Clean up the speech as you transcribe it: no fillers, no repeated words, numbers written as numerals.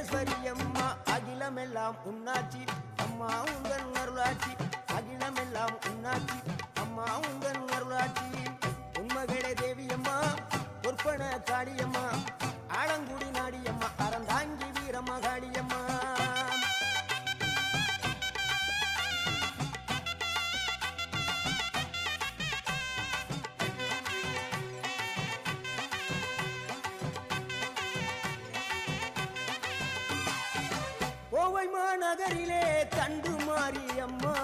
மகேஸ்வரி அம்மா அகிலமெல்லாம் உன்னாட்சி அம்மா உங்கள் அருளாட்சி அகிலமெல்லாம் உன்னாட்சி அம்மா உங்கள் அருளாட்சி உண்மகளே தேவியம்மா பொற்பன காளியம்மா ஆலங்குடி நாடியம்மா அறந்தாங்கி வீரம்மா காளியம்மா கோவை மாநகரிலே தண்டு மாரியம்மா